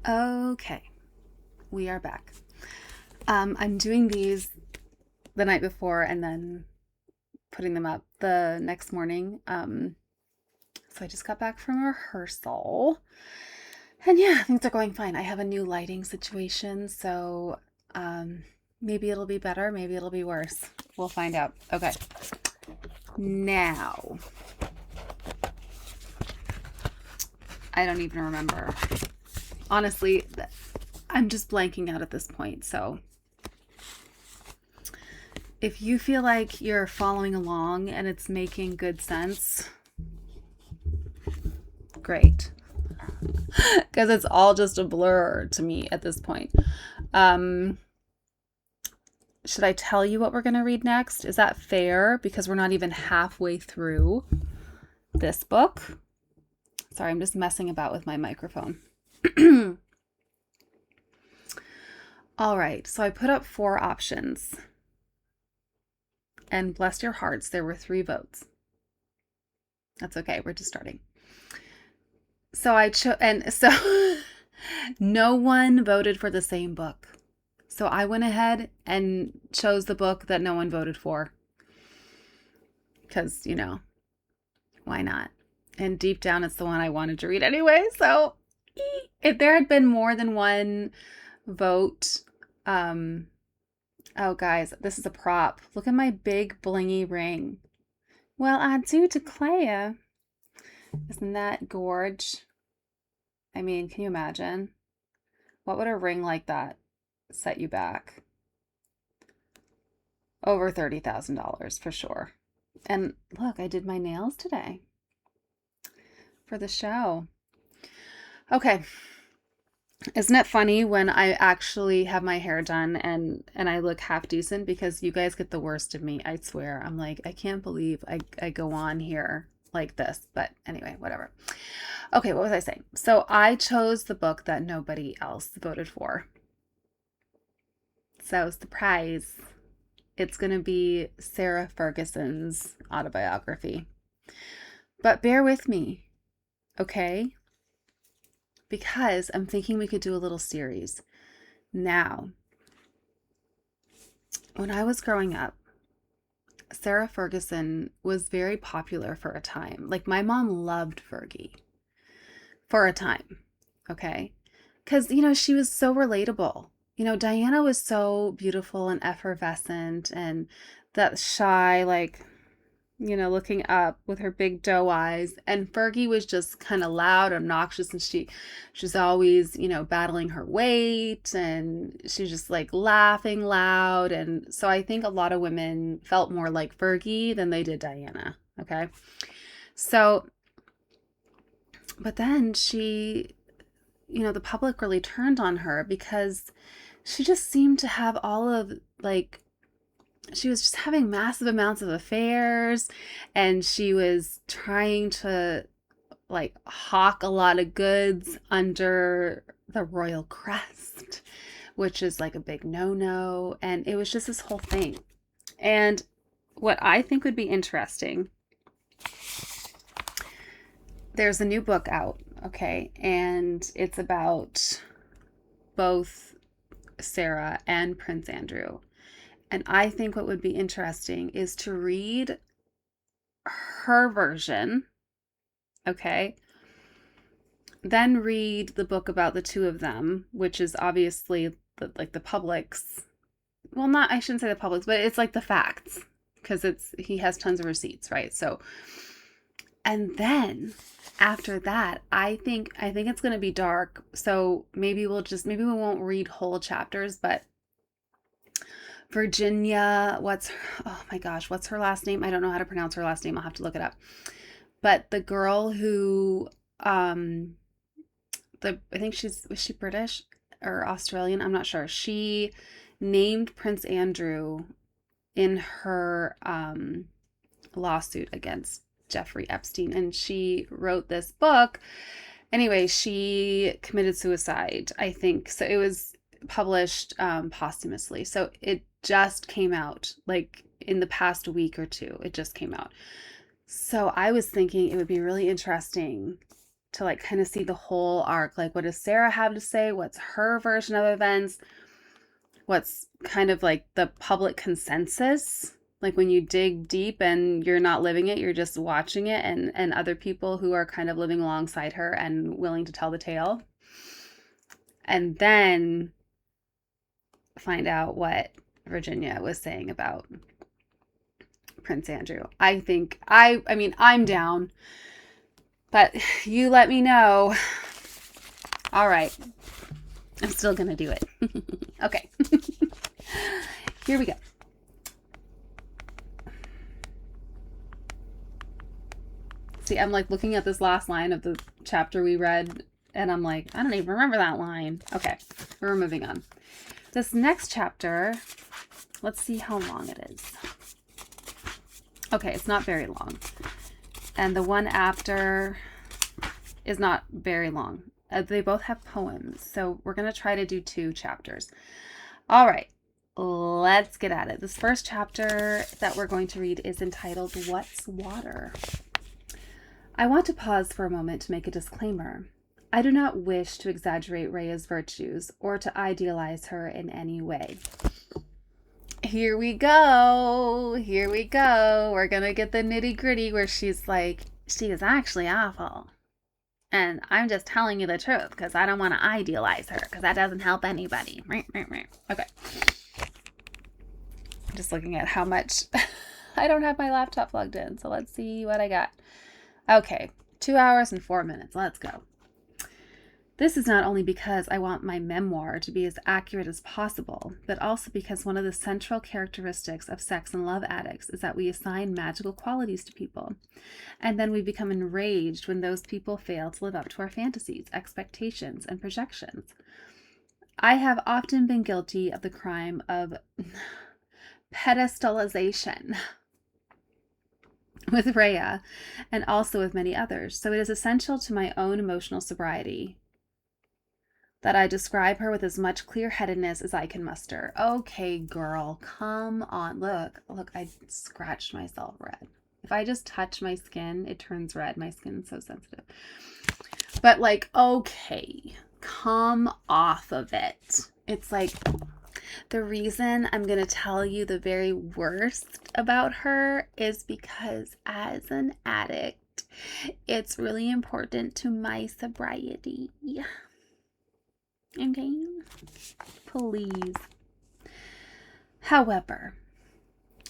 Okay, we are back. I'm doing these the night before and then putting them up the next morning. So I just got back from rehearsal. And yeah, things are going fine. I have a new lighting situation, so um, maybe it'll be better, maybe it'll be worse. We'll find out. Okay, now, I don't even remember. Honestly, I'm just blanking out at this point, so if you feel like you're following along and it's making good sense, great. Because it's all just a blur to me at this point. Um, should I tell you what we're going to read next? Is that fair? Because we're not even halfway through this book. Sorry, I'm just messing about with my microphone. All right, so I put up 4 options. And bless your hearts, there were 3 votes. That's okay, we're just starting. So I chose, and so no one voted for the same book. So I went ahead and chose the book that no one voted for. Because, why not? And deep down, it's the one I wanted to read anyway. So if there had been more than one vote, oh, guys, this is a prop. Look at my big blingy ring. Well, I do declare. Isn't that gorge? I mean, can you imagine? What would a ring like that set you back? Over $30,000 for sure. And look, I did my nails today for the show. Okay. Isn't it funny when I actually have my hair done and I look half decent because you guys get the worst of me, I swear. I'm like, I can't believe I go on here like this. But anyway, whatever. Okay, what was I saying? So I chose the book that nobody else voted for. So surprise. It's going to be Sarah Ferguson's autobiography. But bear with me, okay? Because I'm thinking we could do a little series. Now, when I was growing up, Sarah Ferguson was very popular for a time. Like my mom loved Fergie for a time, okay? Because, she was so relatable. Diana was so beautiful and effervescent and that shy, like, looking up with her big doe eyes. And Fergie was just kind of loud, obnoxious, and she's always, battling her weight, and she's just like laughing loud. And so I think a lot of women felt more like Fergie than they did Diana. Okay. So, but then the public really turned on her because she just seemed to have all of like she was just having massive amounts of affairs, and she was trying to like hawk a lot of goods under the royal crest, which is like a big no-no. And it was just this whole thing. And what I think would be interesting, there's a new book out, okay, and it's about both Sarah and Prince Andrew. And I think what would be interesting is to read her version, okay? Then read the book about the two of them, which is obviously the public's. Well, not I shouldn't say the public's, but it's like the facts because he has tons of receipts, right? So, and then after that, I think it's going to be dark. So maybe maybe we won't read whole chapters, but Virginia, oh my gosh, what's her last name? I don't know how to pronounce her last name. I'll have to look it up. But the girl who, I think was she British or Australian? I'm not sure. She named Prince Andrew in her lawsuit against Jeffrey Epstein, and she wrote this book. Anyway, she committed suicide, I think. So it was published posthumously. So it just came out like in the past week or two. It just came out. So I was thinking it would be really interesting to like kind of see the whole arc. Like, what does Sarah have to say? What's her version of events? What's kind of like the public consensus? Like when you dig deep and you're not living it, you're just watching it, and other people who are kind of living alongside her and willing to tell the tale. And then find out what Virginia was saying about Prince Andrew. I mean, I'm down, but you let me know. All right. I'm still going to do it. Okay. Here we go. See, I'm like looking at this last line of the chapter we read, and I'm like, I don't even remember that line. Okay, we're moving on. This next chapter, let's see how long it is. Okay, it's not very long. And the one after is not very long. They both have poems, so we're going to try to do 2 chapters. All right, let's get at it. This first chapter that we're going to read is entitled, What's Water? I want to pause for a moment to make a disclaimer. I do not wish to exaggerate Rayya's virtues or to idealize her in any way. Here we go. Here we go. We're going to get the nitty gritty where she's like, she is actually awful. And I'm just telling you the truth because I don't want to idealize her because that doesn't help anybody. Okay. I'm just looking at how much I don't have my laptop plugged in. So let's see what I got. Okay. 2 hours and 4 minutes. Let's go. This is not only because I want my memoir to be as accurate as possible, but also because one of the central characteristics of sex and love addicts is that we assign magical qualities to people. And then we become enraged when those people fail to live up to our fantasies, expectations, and projections. I have often been guilty of the crime of pedestalization with Rayya and also with many others. So it is essential to my own emotional sobriety that I describe her with as much clear-headedness as I can muster. Okay, girl, come on. Look, I scratched myself red. If I just touch my skin, it turns red. My skin is so sensitive. But like, okay, come off of it. It's like, the reason I'm going to tell you the very worst about her is because as an addict, it's really important to my sobriety. Okay, please. However,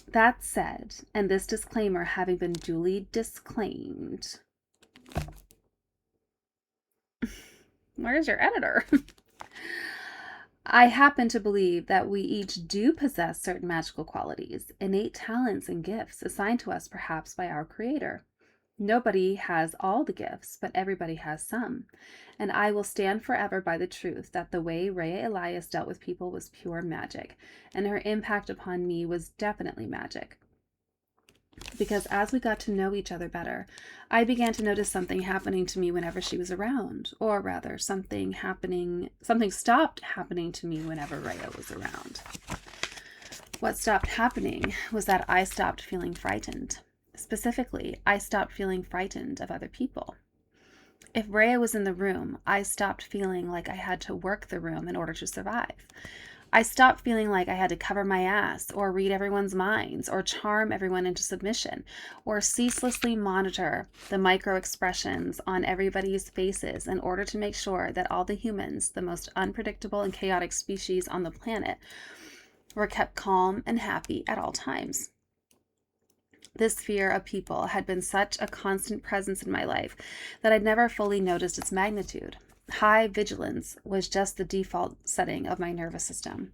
that said, and this disclaimer having been duly disclaimed, where's your editor? I happen to believe that we each do possess certain magical qualities, innate talents and gifts assigned to us perhaps by our Creator. Nobody has all the gifts, but everybody has some. And I will stand forever by the truth that the way Rayya Elias dealt with people was pure magic, and her impact upon me was definitely magic. Because as we got to know each other better, I began to notice something happening to me whenever she was around, or rather, something stopped happening to me whenever Rayya was around. What stopped happening was that I stopped feeling frightened. Specifically, I stopped feeling frightened of other people. If Rayya was in the room, I stopped feeling like I had to work the room in order to survive. I stopped feeling like I had to cover my ass, or read everyone's minds, or charm everyone into submission, or ceaselessly monitor the micro expressions on everybody's faces in order to make sure that all the humans, the most unpredictable and chaotic species on the planet, were kept calm and happy at all times. This fear of people had been such a constant presence in my life that I'd never fully noticed its magnitude. High vigilance was just the default setting of my nervous system.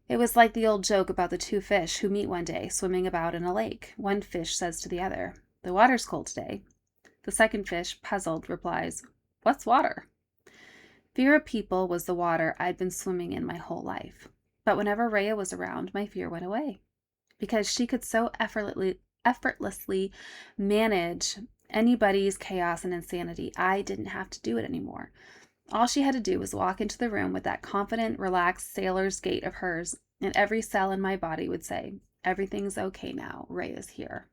It was like the old joke about the 2 fish who meet one day swimming about in a lake. One fish says to the other, "The water's cold today." The second fish, puzzled, replies, "What's water?" Fear of people was the water I'd been swimming in my whole life. But whenever Rayya was around, my fear went away. Because she could so effortlessly manage anybody's chaos and insanity, I didn't have to do it anymore. All she had to do was walk into the room with that confident, relaxed sailor's gait of hers, and every cell in my body would say, "Everything's okay now, Rayya's here."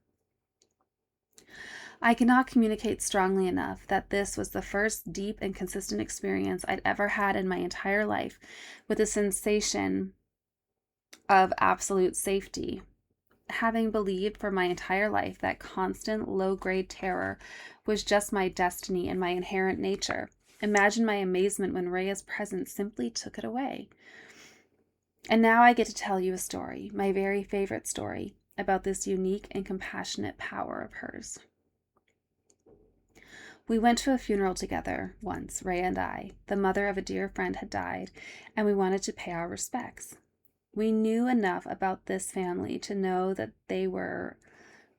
I cannot communicate strongly enough that this was the first deep and consistent experience I'd ever had in my entire life with a sensation of absolute safety. Having believed for my entire life that constant low-grade terror was just my destiny and my inherent nature, imagine my amazement when Rayya's presence simply took it away. And now I get to tell you a story, my very favorite story, about this unique and compassionate power of hers. We went to a funeral together once, Rayya and I. The mother of a dear friend had died, and we wanted to pay our respects. We knew enough about this family to know that they were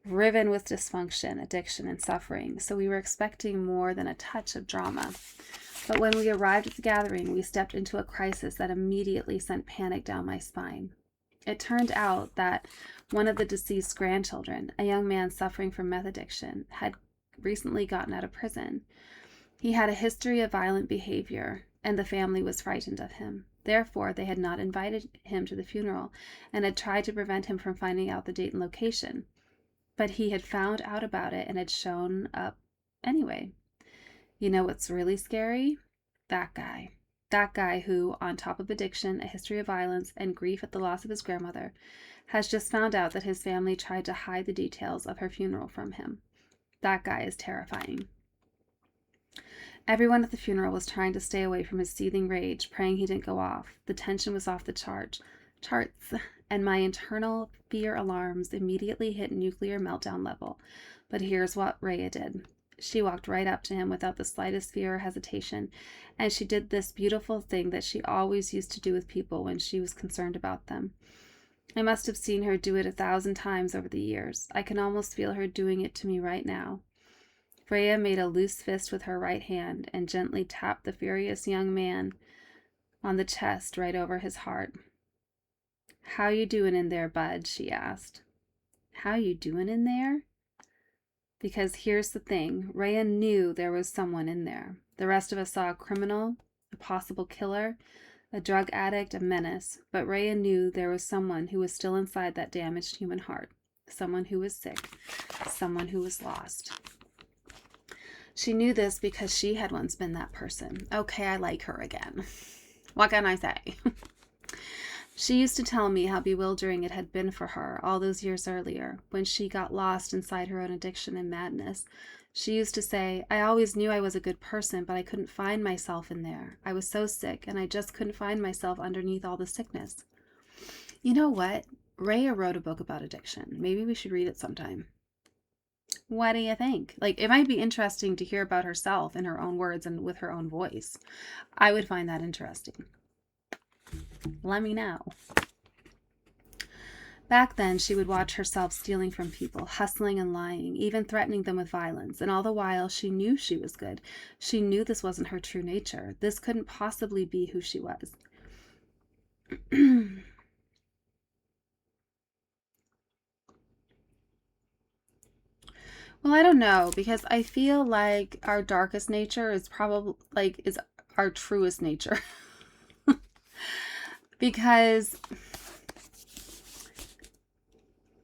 riven with dysfunction, addiction, and suffering, so we were expecting more than a touch of drama. But when we arrived at the gathering, we stepped into a crisis that immediately sent panic down my spine. It turned out that one of the deceased's grandchildren, a young man suffering from meth addiction, had recently gotten out of prison. He had a history of violent behavior, and the family was frightened of him. Therefore, they had not invited him to the funeral and had tried to prevent him from finding out the date and location. But he had found out about it and had shown up anyway. You know what's really scary? That guy. That guy who, on top of addiction, a history of violence, and grief at the loss of his grandmother, has just found out that his family tried to hide the details of her funeral from him. That guy is terrifying. Everyone at the funeral was trying to stay away from his seething rage, praying he didn't go off. The tension was off the charts, and my internal fear alarms immediately hit nuclear meltdown level. But here's what Rayya did. She walked right up to him without the slightest fear or hesitation, and she did this beautiful thing that she always used to do with people when she was concerned about them. I must have seen her do it 1,000 times over the years. I can almost feel her doing it to me right now. Rayya made a loose fist with her right hand and gently tapped the furious young man on the chest right over his heart. "How you doing in there, bud?" she asked. "How you doing in there?" Because here's the thing, Rayya knew there was someone in there. The rest of us saw a criminal, a possible killer, a drug addict, a menace, but Rayya knew there was someone who was still inside that damaged human heart, someone who was sick, someone who was lost. She knew this because she had once been that person. Okay, I like her again. What can I say? She used to tell me how bewildering it had been for her all those years earlier, when she got lost inside her own addiction and madness. She used to say, "I always knew I was a good person, but I couldn't find myself in there. I was so sick, and I just couldn't find myself underneath all the sickness." You know what? Rayya wrote a book about addiction. Maybe we should read it sometime. What do you think? Like, it might be interesting to hear about herself in her own words and with her own voice. I would find that interesting. Let me know. Back then, she would watch herself stealing from people, hustling and lying, even threatening them with violence. And all the while, she knew she was good. She knew this wasn't her true nature. This couldn't possibly be who she was. Well, I don't know, because I feel like our darkest nature is probably is our truest nature. Because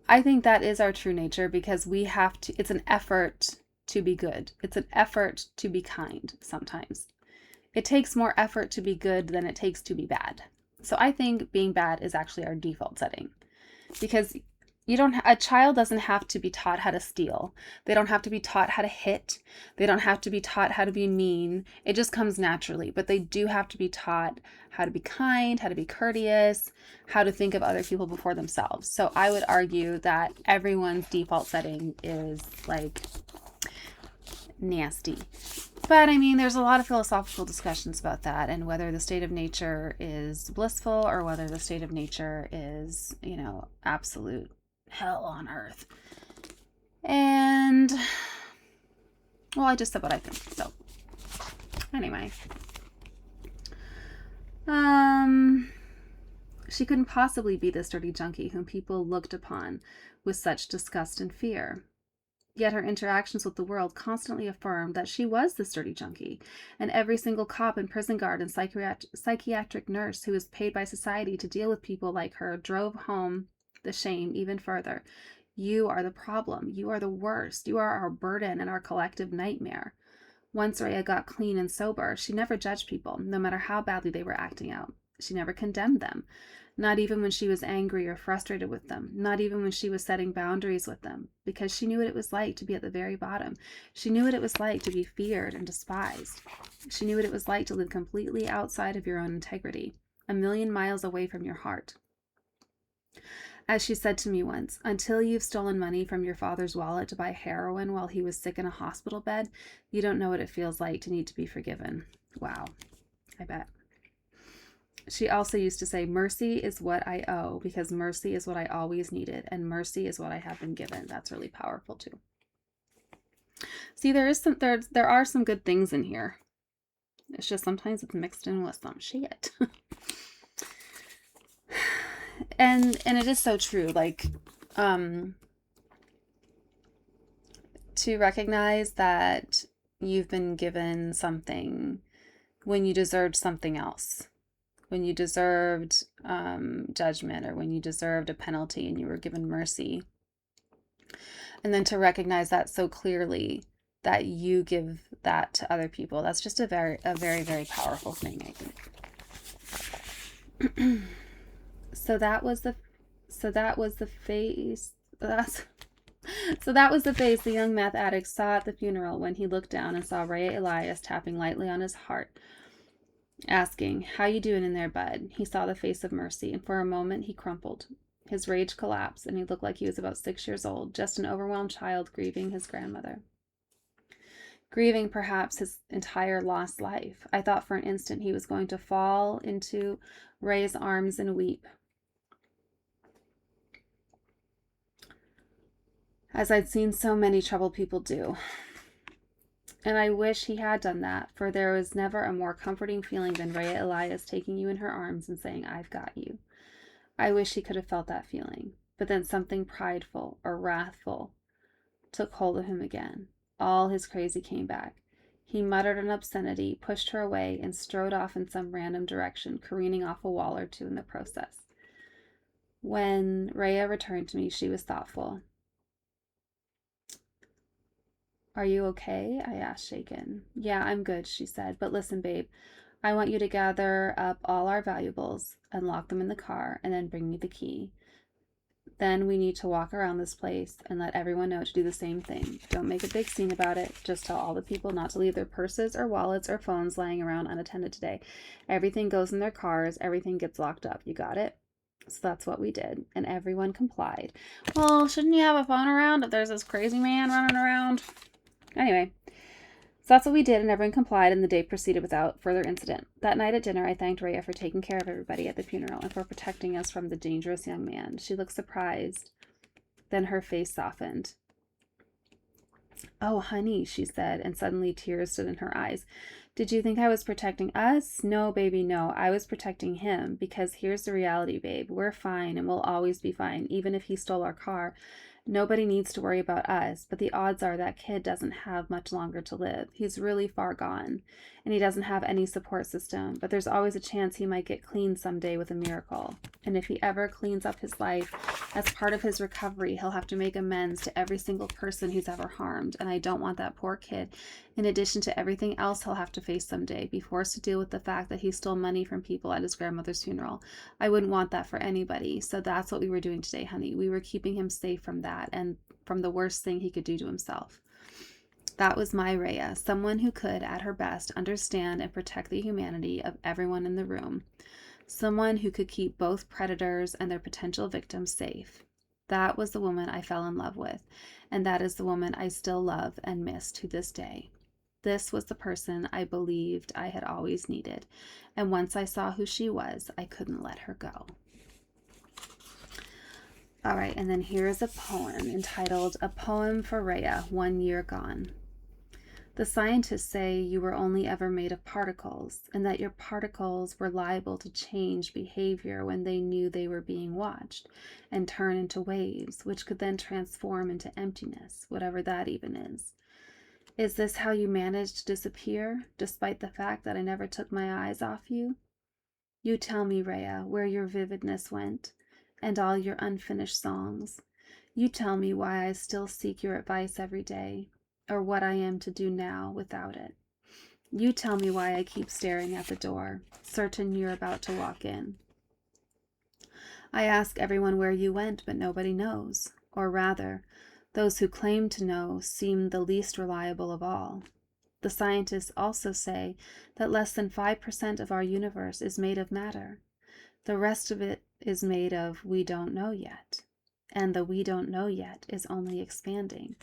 I think that is our true nature, because we have to, it's an effort to be good. It's an effort to be kind sometimes. It takes more effort to be good than it takes to be bad. So I think being bad is actually our default setting, because a child doesn't have to be taught how to steal. They don't have to be taught how to hit. They don't have to be taught how to be mean. It just comes naturally. But they do have to be taught how to be kind, how to be courteous, how to think of other people before themselves. So I would argue that everyone's default setting is like nasty. But I mean, there's a lot of philosophical discussions about that, and whether the state of nature is blissful or whether the state of nature is, absolute hell on earth. And, well, I just said what I think. So, anyway. She couldn't possibly be this dirty junkie whom people looked upon with such disgust and fear. Yet her interactions with the world constantly affirmed that she was this dirty junkie, and every single cop and prison guard and psychiatric nurse who was paid by society to deal with people like her drove home the shame even further. You are the problem. You are the worst. You are our burden and our collective nightmare. Once Rhea got clean and sober, she never judged people, no matter how badly they were acting out. She never condemned them, not even when she was angry or frustrated with them, not even when she was setting boundaries with them, because she knew what it was like to be at the very bottom. She knew what it was like to be feared and despised. She knew what it was like to live completely outside of your own integrity, a million miles away from your heart. As she said to me once, until you've stolen money from your father's wallet to buy heroin while he was sick in a hospital bed, you don't know what it feels like to need to be forgiven. Wow, I bet. She also used to say, mercy is what I owe because mercy is what I always needed and mercy is what I have been given. That's really powerful too. See, there are some good things in here. It's just sometimes it's mixed in with some shit. And it is so true, like, to recognize that you've been given something when you deserved something else, when you deserved judgment, or when you deserved a penalty and you were given mercy. And then to recognize that so clearly that you give that to other people, that's just a very, very powerful thing, I think. So that was the face the young meth addict saw at the funeral when he looked down and saw Rayya Elias tapping lightly on his heart, asking, "How you doing in there, bud?" He saw the face of mercy, and for a moment he crumpled. His rage collapsed, and he looked like he was about 6 years old, just an overwhelmed child grieving his grandmother. Grieving perhaps his entire lost life. I thought for an instant he was going to fall into Ray's arms and weep, as I'd seen so many troubled people do. And I wish he had done that, for there was never a more comforting feeling than Rayya Elias taking you in her arms and saying, "I've got you." I wish he could have felt that feeling. But then something prideful or wrathful took hold of him again. All his crazy came back. He muttered an obscenity, pushed her away, and strode off in some random direction, careening off a wall or two in the process. When Rayya returned to me, she was thoughtful. "Are you okay?" I asked, shaken. "Yeah, I'm good," she said. "But listen, babe, I want you to gather up all our valuables and lock them in the car and then bring me the key. Then we need to walk around this place and let everyone know to do the same thing. Don't make a big scene about it. Just tell all the people not to leave their purses or wallets or phones lying around unattended today. Everything goes in their cars. Everything gets locked up. You got it?" So that's what we did, and everyone complied. Well, shouldn't you have a phone around if there's this crazy man running around? Anyway, so that's what we did, and everyone complied, and the day proceeded without further incident. That night at dinner, I thanked Rayya for taking care of everybody at the funeral and for protecting us from the dangerous young man. She looked surprised. Then her face softened. "Oh, honey," she said, and suddenly tears stood in her eyes. "Did you think I was protecting us? No, baby, no. I was protecting him, because here's the reality, babe. We're fine, and we'll always be fine, even if he stole our car. Nobody needs to worry about us, but the odds are that kid doesn't have much longer to live. He's really far gone, and he doesn't have any support system, but there's always a chance he might get clean someday with a miracle. And if he ever cleans up his life, as part of his recovery, he'll have to make amends to every single person he's ever harmed, and I don't want that poor kid, in addition to everything else he'll have to face someday, be forced to deal with the fact that he stole money from people at his grandmother's funeral. I wouldn't want that for anybody, so that's what we were doing today, honey. We were keeping him safe from that and from the worst thing he could do to himself." That was my Rayya, someone who could, at her best, understand and protect the humanity of everyone in the room. Someone who could keep both predators and their potential victims safe. That was the woman I fell in love with, and that is the woman I still love and miss to this day. This was the person I believed I had always needed, and once I saw who she was, I couldn't let her go. All right, and then here is a poem entitled "A Poem for Rayya, 1 Year Gone." The scientists say you were only ever made of particles, and that your particles were liable to change behavior when they knew they were being watched, and turn into waves, which could then transform into emptiness, whatever that even is. Is this how you managed to disappear, despite the fact that I never took my eyes off you? You tell me, Rayya, where your vividness went, and all your unfinished songs. You tell me why I still seek your advice every day, or what I am to do now without it. You tell me why I keep staring at the door, certain you're about to walk in. I ask everyone where you went, but nobody knows. Or rather, those who claim to know seem the least reliable of all. The scientists also say that less than 5% of our universe is made of matter. The rest of it is made of we don't know yet. And the we don't know yet is only expanding.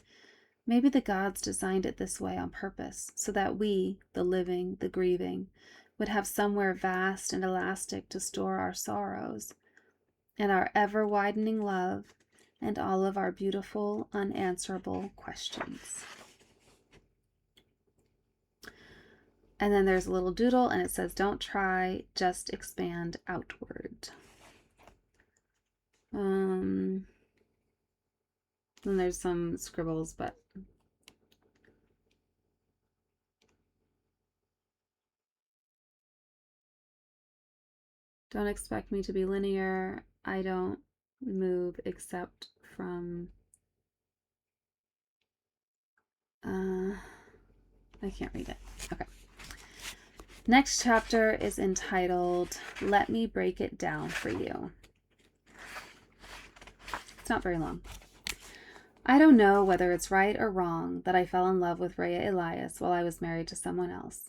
Maybe the gods designed it this way on purpose, so that we, the living, the grieving, would have somewhere vast and elastic to store our sorrows, and our ever-widening love, and all of our beautiful, unanswerable questions. And then there's a little doodle, and it says, don't try, just expand outward. Then there's some scribbles, but don't expect me to be linear. I don't move except from I can't read it. Okay. Next chapter is entitled Let Me Break It Down for You. It's not very long. I don't know whether it's right or wrong that I fell in love with Rayya Elias while I was married to someone else.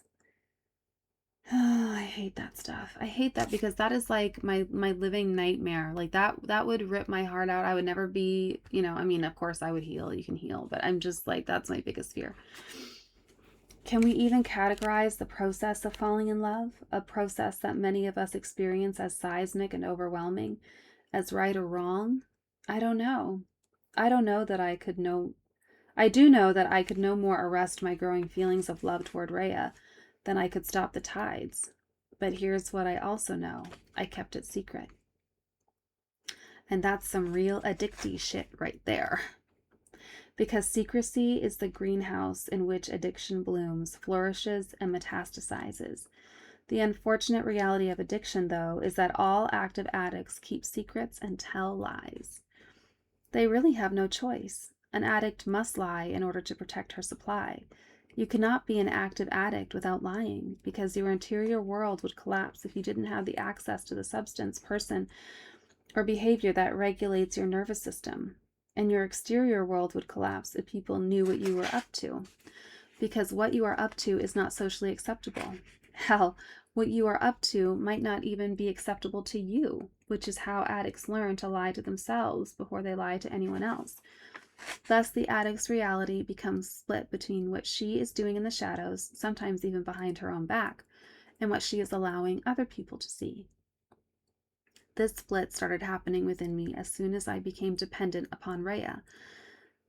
Oh, I hate that stuff. I hate that because that is like my living nightmare. Like that would rip my heart out. I would never be, I mean, of course I would heal. You can heal, but I'm just like, that's my biggest fear. Can we even categorize the process of falling in love? A process that many of us experience as seismic and overwhelming, as right or wrong? I don't know. I don't know that I could know. I do know that I could no more arrest my growing feelings of love toward Rayya than I could stop the tides. But here's what I also know. I kept it secret. And that's some real addicty shit right there. Because secrecy is the greenhouse in which addiction blooms, flourishes, and metastasizes. The unfortunate reality of addiction, though, is that all active addicts keep secrets and tell lies. They really have no choice. An addict must lie in order to protect her supply. You cannot be an active addict without lying, because your interior world would collapse if you didn't have the access to the substance, person, or behavior that regulates your nervous system. And your exterior world would collapse if people knew what you were up to, because what you are up to is not socially acceptable. Hell, what you are up to might not even be acceptable to you, which is how addicts learn to lie to themselves before they lie to anyone else. Thus, the addict's reality becomes split between what she is doing in the shadows, sometimes even behind her own back, and what she is allowing other people to see. This split started happening within me as soon as I became dependent upon Rayya.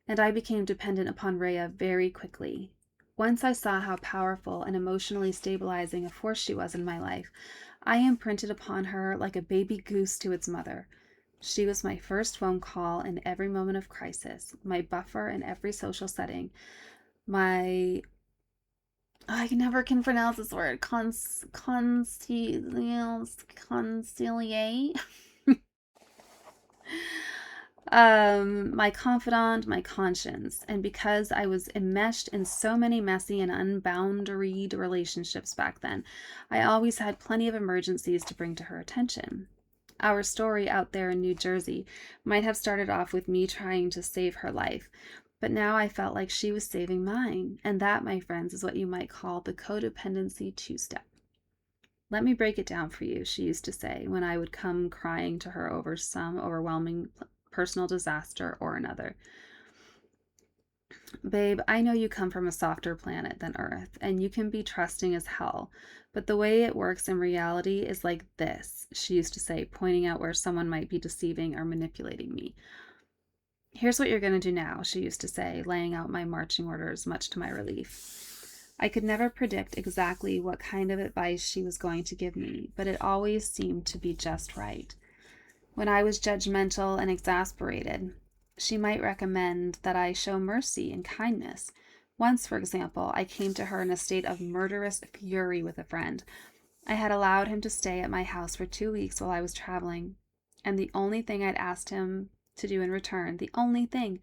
And I became dependent upon Rayya very quickly. Once I saw how powerful and emotionally stabilizing a force she was in my life, I imprinted upon her like a baby goose to its mother. She was my first phone call in every moment of crisis, my buffer in every social setting, I never can pronounce this word, conciliate. My confidant, my conscience. And because I was enmeshed in so many messy and unboundaried relationships back then, I always had plenty of emergencies to bring to her attention. Our story out there in New Jersey might have started off with me trying to save her life, but now I felt like she was saving mine. And that, my friends, is what you might call the codependency two-step. Let me break it down for you, she used to say when I would come crying to her over some overwhelming personal disaster or another. Babe, I know you come from a softer planet than Earth, and you can be trusting as hell, but the way it works in reality is like this, she used to say, pointing out where someone might be deceiving or manipulating me. Here's what you're going to do now, she used to say, laying out my marching orders, much to my relief. I could never predict exactly what kind of advice she was going to give me, but it always seemed to be just right. When I was judgmental and exasperated, she might recommend that I show mercy and kindness. Once, for example, I came to her in a state of murderous fury with a friend. I had allowed him to stay at my house for 2 weeks while I was traveling, and the only thing I'd asked him to do in return, the only thing,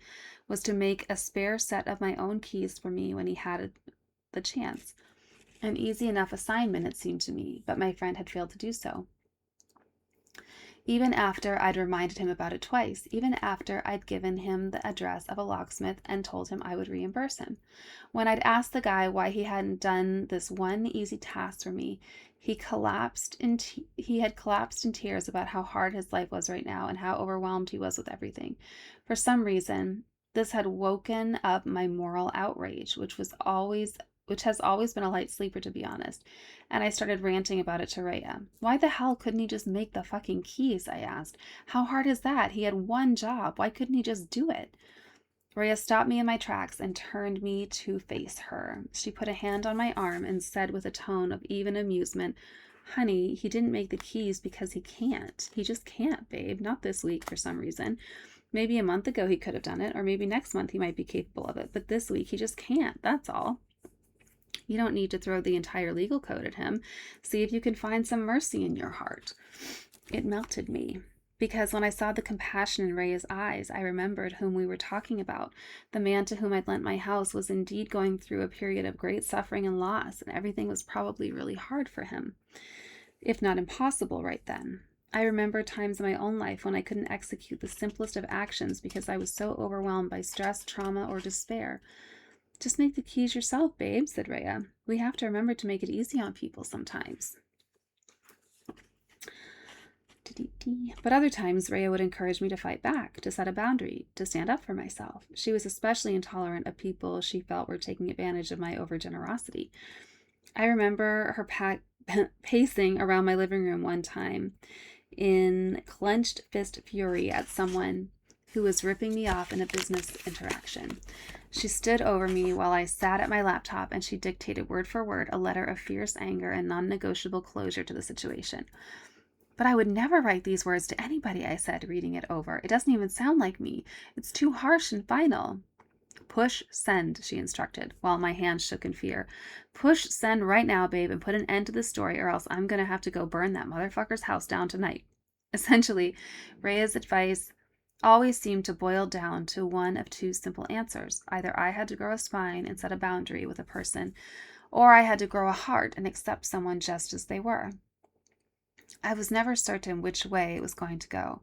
was to make a spare set of my own keys for me when he had the chance. An easy enough assignment, it seemed to me, but my friend had failed to do so. Even after I'd reminded him about it twice, even after I'd given him the address of a locksmith and told him I would reimburse him. When I'd asked the guy why he hadn't done this one easy task for me, he had collapsed in tears about how hard his life was right now and how overwhelmed he was with everything. For some reason, this had woken up my moral outrage, which has always been a light sleeper, to be honest, and I started ranting about it to Rayya. Why the hell couldn't he just make the fucking keys? I asked. How hard is that? He had one job. Why couldn't he just do it? Rayya stopped me in my tracks and turned me to face her. She put a hand on my arm and said with a tone of even amusement, "Honey, he didn't make the keys because he can't. He just can't, babe. Not this week for some reason. Maybe a month ago he could have done it, or maybe next month he might be capable of it, but this week he just can't. That's all. You don't need to throw the entire legal code at him. See if you can find some mercy in your heart." It melted me, because when I saw the compassion in Rayya's eyes, I remembered whom we were talking about. The man to whom I'd lent my house was indeed going through a period of great suffering and loss, and everything was probably really hard for him, if not impossible right then. I remember times in my own life when I couldn't execute the simplest of actions because I was so overwhelmed by stress, trauma, or despair. "Just make the keys yourself, babe," said Rayya. "We have to remember to make it easy on people sometimes." But other times, Rayya would encourage me to fight back, to set a boundary, to stand up for myself. She was especially intolerant of people she felt were taking advantage of my overgenerosity. I remember her pacing around my living room one time in clenched fist fury at someone who was ripping me off in a business interaction. She stood over me while I sat at my laptop, and she dictated word for word a letter of fierce anger and non-negotiable closure to the situation. "But I would never write these words to anybody," I said, reading it over. "It doesn't even sound like me. It's too harsh and final." "Push send," she instructed, while my hands shook in fear. "Push send right now, babe, and put an end to the story, or else I'm going to have to go burn that motherfucker's house down tonight." Essentially, Rayya's advice always seemed to boil down to one of two simple answers. Either I had to grow a spine and set a boundary with a person, or I had to grow a heart and accept someone just as they were. I was never certain which way it was going to go,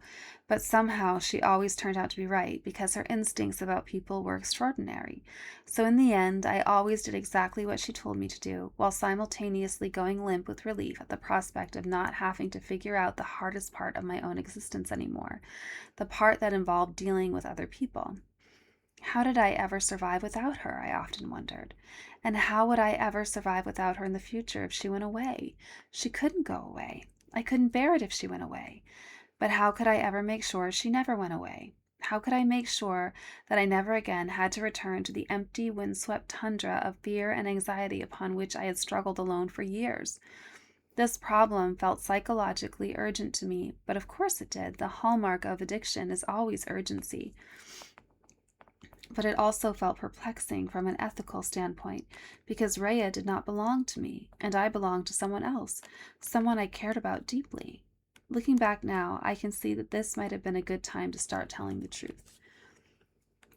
but somehow she always turned out to be right because her instincts about people were extraordinary. So in the end, I always did exactly what she told me to do, while simultaneously going limp with relief at the prospect of not having to figure out the hardest part of my own existence anymore, the part that involved dealing with other people. How did I ever survive without her, I often wondered. And how would I ever survive without her in the future if she went away? She couldn't go away. I couldn't bear it if she went away. But how could I ever make sure she never went away? How could I make sure that I never again had to return to the empty, windswept tundra of fear and anxiety upon which I had struggled alone for years? This problem felt psychologically urgent to me, but of course it did. The hallmark of addiction is always urgency. But it also felt perplexing from an ethical standpoint, because Rayya did not belong to me, and I belonged to someone else, someone I cared about deeply. Looking back now, I can see that this might have been a good time to start telling the truth.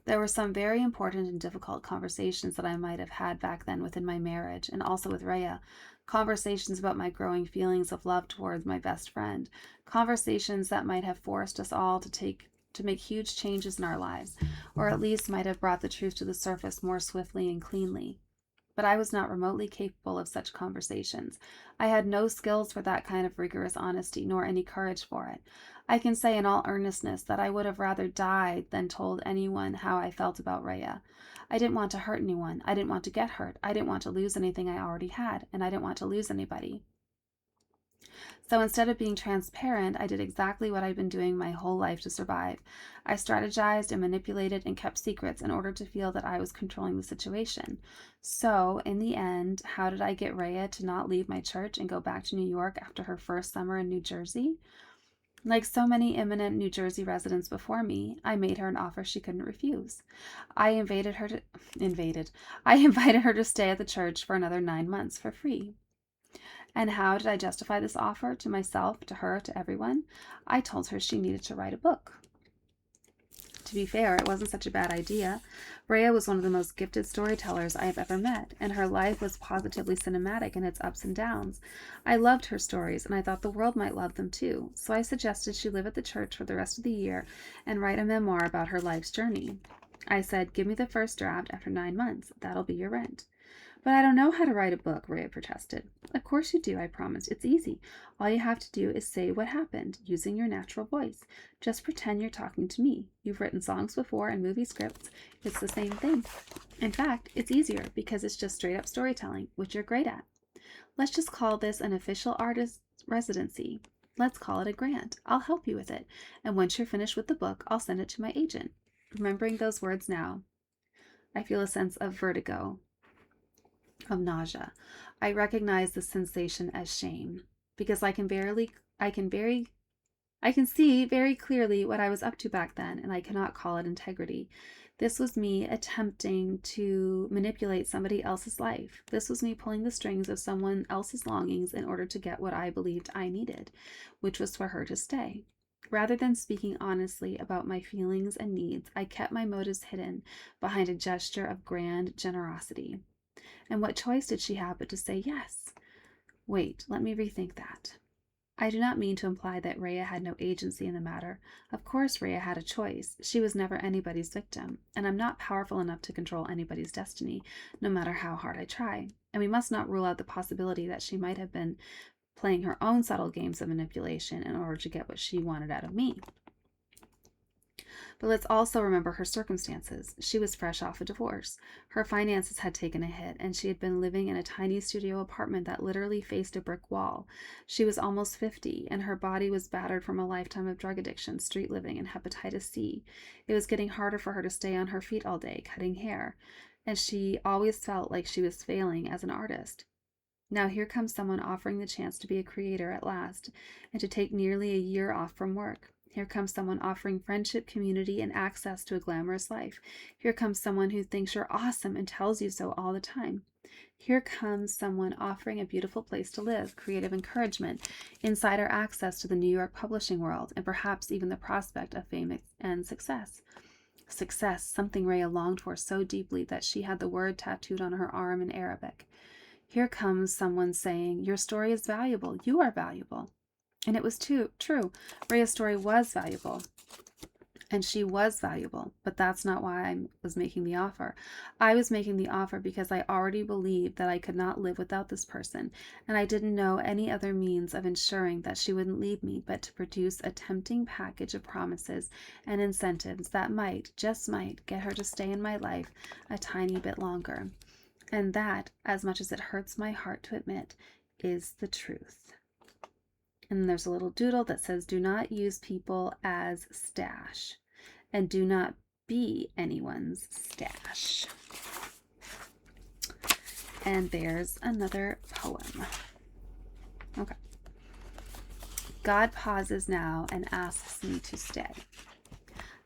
There were some very important and difficult conversations that I might have had back then within my marriage, and also with Rayya. Conversations about my growing feelings of love towards my best friend. Conversations that might have forced us all to make huge changes in our lives, or at least might have brought the truth to the surface more swiftly and cleanly. But I was not remotely capable of such conversations. I had no skills for that kind of rigorous honesty, nor any courage for it. I can say in all earnestness that I would have rather died than told anyone how I felt about Rayya. I didn't want to hurt anyone. I didn't want to get hurt. I didn't want to lose anything I already had, and I didn't want to lose anybody. So instead of being transparent, I did exactly what I'd been doing my whole life to survive. I strategized and manipulated and kept secrets in order to feel that I was controlling the situation. So, in the end, how did I get Rayya to not leave my church and go back to New York after her first summer in New Jersey? Like so many eminent New Jersey residents before me, I made her an offer she couldn't refuse. I invited her to stay at the church for another 9 months for free. And how did I justify this offer to myself, to her, to everyone? I told her she needed to write a book. To be fair, it wasn't such a bad idea. Rhea was one of the most gifted storytellers I have ever met, and her life was positively cinematic in its ups and downs. I loved her stories, and I thought the world might love them too, so I suggested she live at the church for the rest of the year and write a memoir about her life's journey. I said, give me the first draft after 9 months. That'll be your rent. But I don't know how to write a book, Rhea protested. Of course you do, I promised. It's easy. All you have to do is say what happened, using your natural voice. Just pretend you're talking to me. You've written songs before and movie scripts. It's the same thing. In fact, it's easier because it's just straight up storytelling, which you're great at. Let's just call this an official artist residency. Let's call it a grant. I'll help you with it. And once you're finished with the book, I'll send it to my agent. Remembering those words now, I feel a sense of vertigo, of nausea. I recognize the sensation as shame because I can see very clearly what I was up to back then, and I cannot call it integrity. This was me attempting to manipulate somebody else's life. This was me pulling the strings of someone else's longings in order to get what I believed I needed, which was for her to stay. Rather than speaking honestly about my feelings and needs, I kept my motives hidden behind a gesture of grand generosity. And what choice did she have but to say yes? Wait, let me rethink that. I do not mean to imply that Rhea had no agency in the matter. Of course Rhea had a choice. She was never anybody's victim, and I'm not powerful enough to control anybody's destiny, no matter how hard I try. And we must not rule out the possibility that she might have been playing her own subtle games of manipulation in order to get what she wanted out of me. But let's also remember her circumstances. She was fresh off a divorce. Her finances had taken a hit, and she had been living in a tiny studio apartment that literally faced a brick wall. She was almost 50, and her body was battered from a lifetime of drug addiction, street living, and hepatitis C. It was getting harder for her to stay on her feet all day, cutting hair, and she always felt like she was failing as an artist. Now here comes someone offering the chance to be a creator at last, and to take nearly a year off from work. Here comes someone offering friendship, community, and access to a glamorous life. Here comes someone who thinks you're awesome and tells you so all the time. Here comes someone offering a beautiful place to live, creative encouragement, insider access to the New York publishing world, and perhaps even the prospect of fame and success. Success, something Rhea longed for so deeply that she had the word tattooed on her arm in Arabic. Here comes someone saying, your story is valuable. You are valuable. And it was true. Rhea's story was valuable. And she was valuable. But that's not why I was making the offer. I was making the offer because I already believed that I could not live without this person. And I didn't know any other means of ensuring that she wouldn't leave me but to produce a tempting package of promises and incentives that might, just might, get her to stay in my life a tiny bit longer. And that, as much as it hurts my heart to admit, is the truth. And there's a little doodle that says, do not use people as stash, and do not be anyone's stash. And there's another poem. Okay. God pauses now and asks me to stay.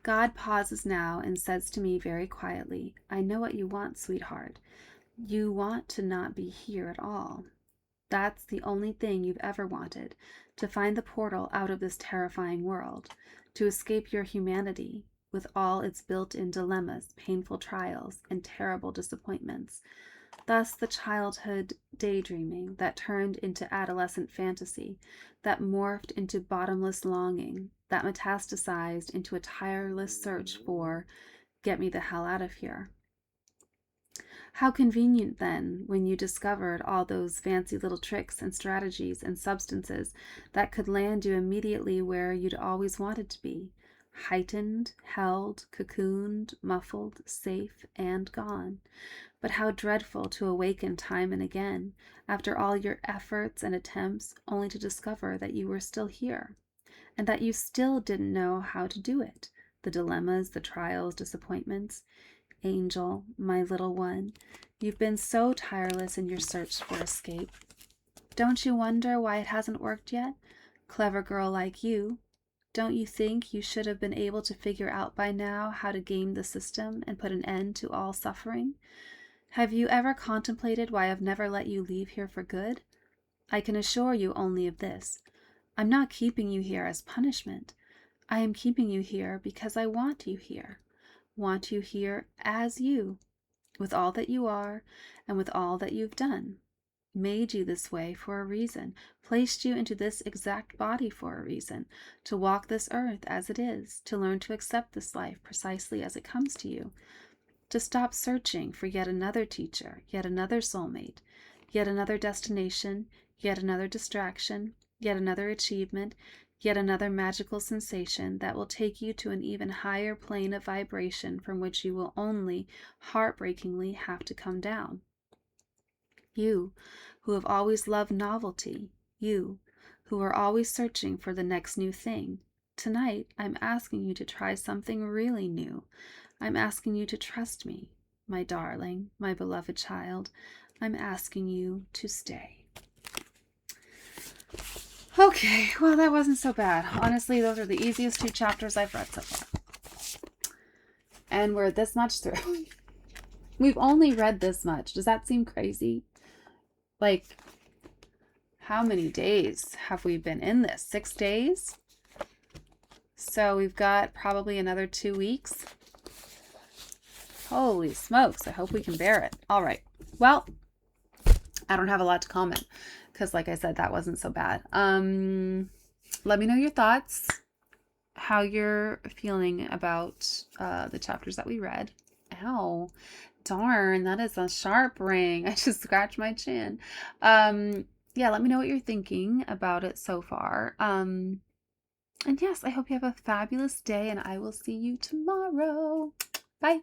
God pauses now and says to me very quietly, I know what you want, sweetheart. You want to not be here at all. That's the only thing you've ever wanted, to find the portal out of this terrifying world, to escape your humanity with all its built-in dilemmas, painful trials, and terrible disappointments. Thus the childhood daydreaming that turned into adolescent fantasy, that morphed into bottomless longing, that metastasized into a tireless search for, get me the hell out of here. How convenient, then, when you discovered all those fancy little tricks and strategies and substances that could land you immediately where you'd always wanted to be, heightened, held, cocooned, muffled, safe, and gone. But how dreadful to awaken time and again, after all your efforts and attempts, only to discover that you were still here, and that you still didn't know how to do it. The dilemmas, the trials, disappointments. Angel, my little one, you've been so tireless in your search for escape. Don't you wonder why it hasn't worked yet? Clever girl like you. Don't you think you should have been able to figure out by now how to game the system and put an end to all suffering? Have you ever contemplated why I've never let you leave here for good? I can assure you only of this. I'm not keeping you here as punishment. I am keeping you here because I want you here. Want you here as you, with all that you are and with all that you've done. Made you this way for a reason, placed you into this exact body for a reason, to walk this earth as it is, to learn to accept this life precisely as it comes to you, to stop searching for yet another teacher, yet another soulmate, yet another destination, yet another distraction, yet another achievement, yet another magical sensation that will take you to an even higher plane of vibration from which you will only heartbreakingly have to come down. You, who have always loved novelty, you, who are always searching for the next new thing, tonight I'm asking you to try something really new. I'm asking you to trust me, my darling, my beloved child. I'm asking you to stay. Okay, well, that wasn't so bad. Honestly, those are the easiest 2 chapters I've read so far. And we're this much through. We've only read this much. Does that seem crazy? Like, how many days have we been in this? 6 days? So we've got probably another 2 weeks. Holy smokes, I hope we can bear it. All right. Well, I don't have a lot to comment because, like I said, that wasn't so bad. Let me know your thoughts, how you're feeling about the chapters that we read. Ow, darn, that is a sharp ring. I just scratched my chin. Yeah, let me know what you're thinking about it so far. And yes, I hope you have a fabulous day, and I will see you tomorrow. Bye.